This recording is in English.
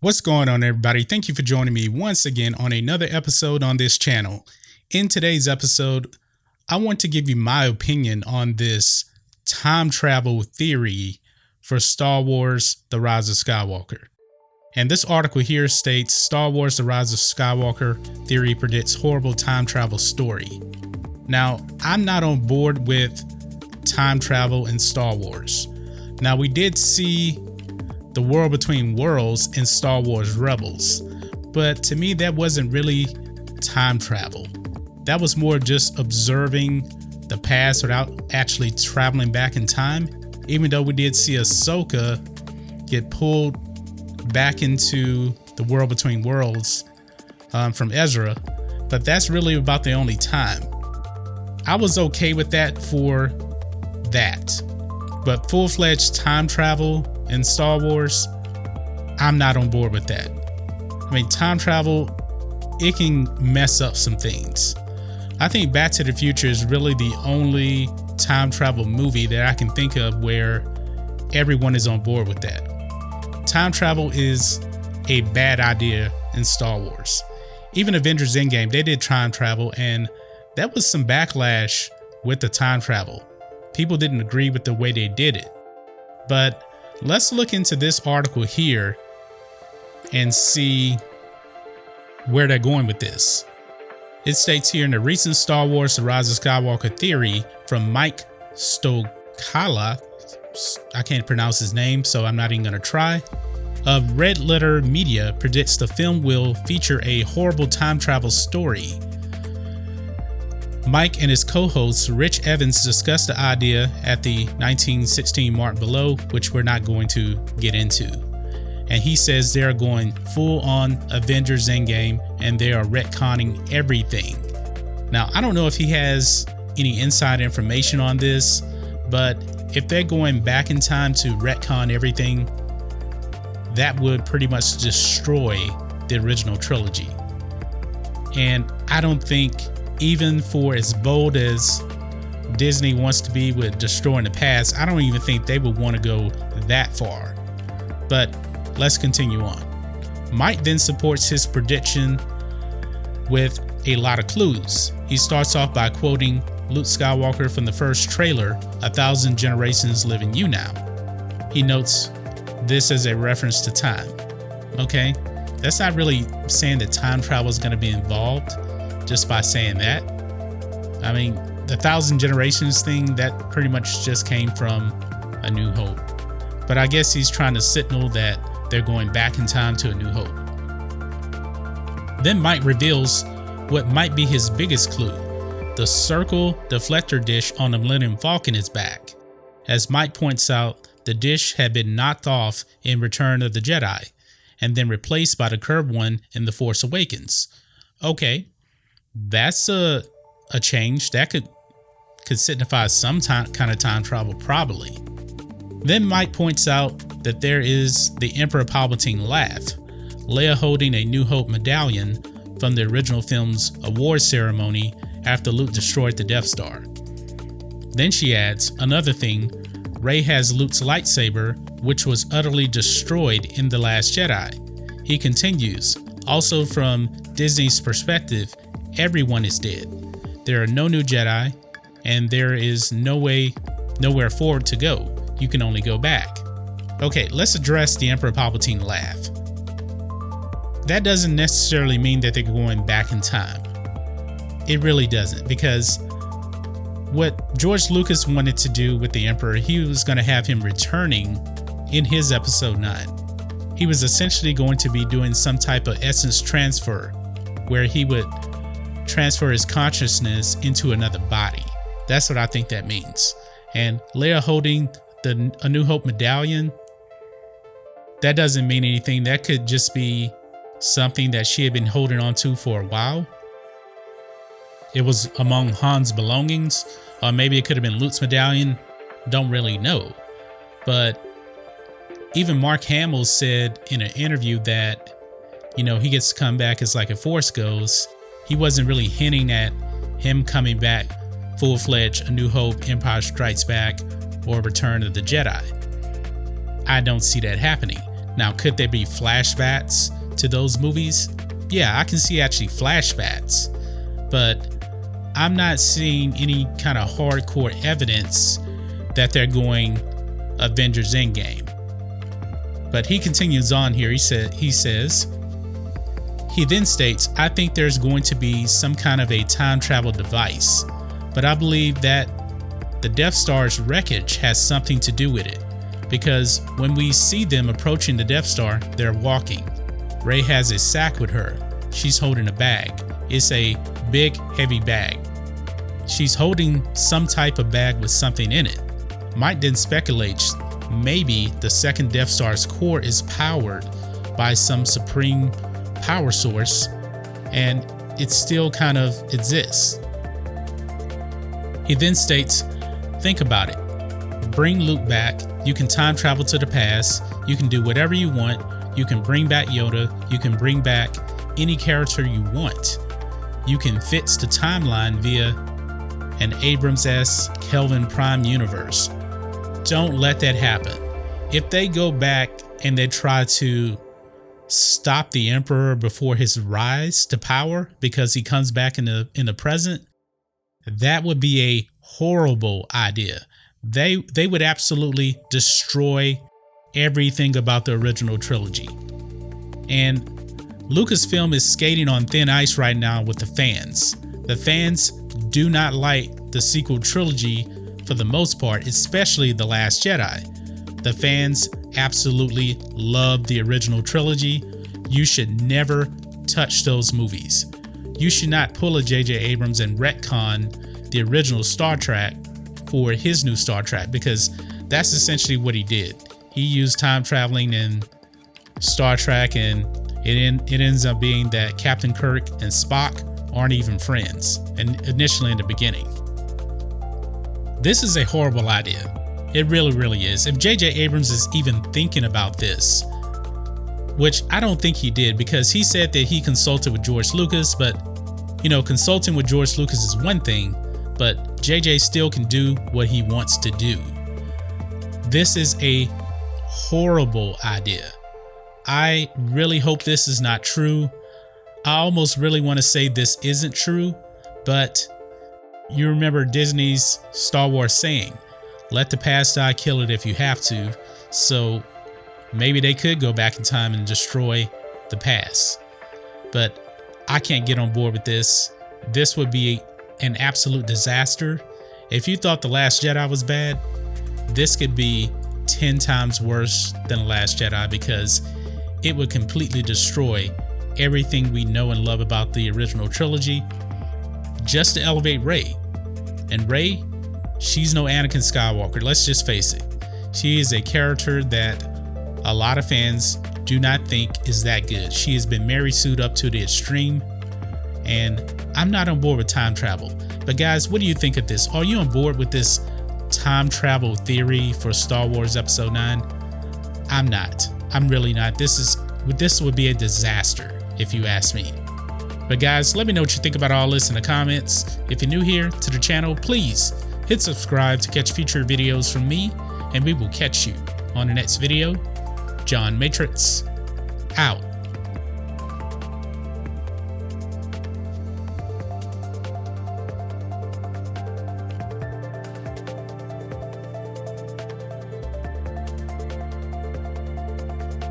What's going on, everybody? Thank you for joining me once again on another episode on this channel. In today's episode, I want to give you my opinion on this time travel theory for Star Wars: The Rise of Skywalker. And this article here states Star Wars: The Rise of Skywalker theory predicts horrible time travel story. Now, I'm not on board with time travel in Star Wars. Now, we did see the world between worlds in Star Wars Rebels, but to me that wasn't really time travel. That was more just observing the past without actually traveling back in time, even though we did see Ahsoka get pulled back into the world between worlds from Ezra, but that's really about the only time. I was okay with that for that, but full-fledged time travel in Star Wars, I'm not on board with that. I mean, time travel, it can mess up some things. I think Back to the Future is really the only time travel movie that I can think of where everyone is on board with that. Time travel is a bad idea in Star Wars. Even Avengers Endgame, they did time travel, and that was some backlash with the time travel. People didn't agree with the way they did it. But let's look into this article here and see where they're going with this. It states here in the recent Star Wars: The Rise of Skywalker theory from Mike Stokala, I can't pronounce his name, so I'm not even going to try, of Red Letter Media predicts the film will feature a horrible time travel story. Mike and his co-host Rich Evans discussed the idea at the 1916 mark below, which we're not going to get into. And he says they're going full on Avengers Endgame and they are retconning everything. Now, I don't know if he has any inside information on this, but if they're going back in time to retcon everything, that would pretty much destroy the original trilogy. And I don't think, even for as bold as Disney wants to be with destroying the past, I don't even think they would want to go that far. But let's continue on. Mike then supports his prediction with a lot of clues. He starts off by quoting Luke Skywalker from the first trailer, "1,000 generations live in you now." He notes this as a reference to time. Okay, that's not really saying that time travel is going to be involved just by saying that. I mean, the 1,000 generations thing, that pretty much just came from A New Hope. But I guess he's trying to signal that they're going back in time to A New Hope. Then Mike reveals what might be his biggest clue. The circle deflector dish on the Millennium Falcon is back. As Mike points out, the dish had been knocked off in Return of the Jedi and then replaced by the curved one in The Force Awakens. Okay, that's a change that could signify some kind of time travel, probably. Then Mike points out that there is the Emperor Palpatine laugh, Leia holding a New Hope medallion from the original film's award ceremony after Luke destroyed the Death Star. Then she adds, another thing, Rey has Luke's lightsaber, which was utterly destroyed in The Last Jedi. He continues, also from Disney's perspective, everyone is dead. There are no new Jedi, and there is nowhere forward to go. You can only go back. Okay, let's address the Emperor Palpatine laugh. That doesn't necessarily mean that they're going back in time. It really doesn't, because what George Lucas wanted to do with the Emperor, he was going to have him returning in his Episode 9. He was essentially going to be doing some type of essence transfer, where he would transfer his consciousness into another body. That's what I think that means. And Leia holding the A New Hope medallion, that doesn't mean anything. That could just be something that she had been holding on to for a while. It was among Han's belongings, or maybe it could have been Luke's medallion. Don't really know. But even Mark Hamill said in an interview that, he gets to come back as like a Force ghost. He wasn't really hinting at him coming back full-fledged A New Hope, Empire Strikes Back, or Return of the Jedi. I don't see that happening. Now, could there be flashbacks to those movies? Yeah, I can see actually flashbacks, but I'm not seeing any kind of hardcore evidence that they're going Avengers Endgame. But he continues on here. He then states, I think there's going to be some kind of a time travel device, but I believe that the Death Star's wreckage has something to do with it, because when we see them approaching the Death Star, they're walking. Rey has a sack with her. She's holding a bag. It's a big, heavy bag. She's holding some type of bag with something in it. Mike then speculates maybe the second Death Star's core is powered by some supreme power source, and it still kind of exists. He then states, think about it. Bring Luke back. You can time travel to the past. You can do whatever you want. You can bring back Yoda. You can bring back any character you want. You can fix the timeline via an Abrams-esque Kelvin Prime universe. Don't let that happen. If they go back and they try to stop the Emperor before his rise to power because he comes back in the present, that would be a horrible idea. They would absolutely destroy everything about the original trilogy. And Lucasfilm is skating on thin ice right now with the fans. The fans do not like the sequel trilogy for the most part, especially The Last Jedi. The fans absolutely love the original trilogy. You should never touch those movies. You should not pull a J.J. Abrams and retcon the original Star Trek for his new Star Trek, because that's essentially what he did. He used time traveling in Star Trek, and it ends up being that Captain Kirk and Spock aren't even friends, and initially in the beginning. This is a horrible idea. It really, really is. If J.J. Abrams is even thinking about this, which I don't think he did, because he said that he consulted with George Lucas, but consulting with George Lucas is one thing, but JJ still can do what he wants to do. This is a horrible idea. I really hope this is not true. I almost really want to say this isn't true, but you remember Disney's Star Wars saying, let the past die, kill it if you have to. So maybe they could go back in time and destroy the past. But I can't get on board with this. This would be an absolute disaster. If you thought The Last Jedi was bad, this could be 10 times worse than The Last Jedi, because it would completely destroy everything we know and love about the original trilogy just to elevate Rey. And Rey, she's no Anakin Skywalker. Let's just face it. She is a character that a lot of fans do not think is that good. She has been Mary Sued up to the extreme, and I'm not on board with time travel. But guys, what do you think of this? Are you on board with this time travel theory for Star Wars Episode 9? I'm not. I'm really not. This would be a disaster if you ask me. But guys, let me know what you think about all this in the comments. If you're new here to the channel, please hit subscribe to catch future videos from me, and we will catch you on the next video. John Matrixx, out.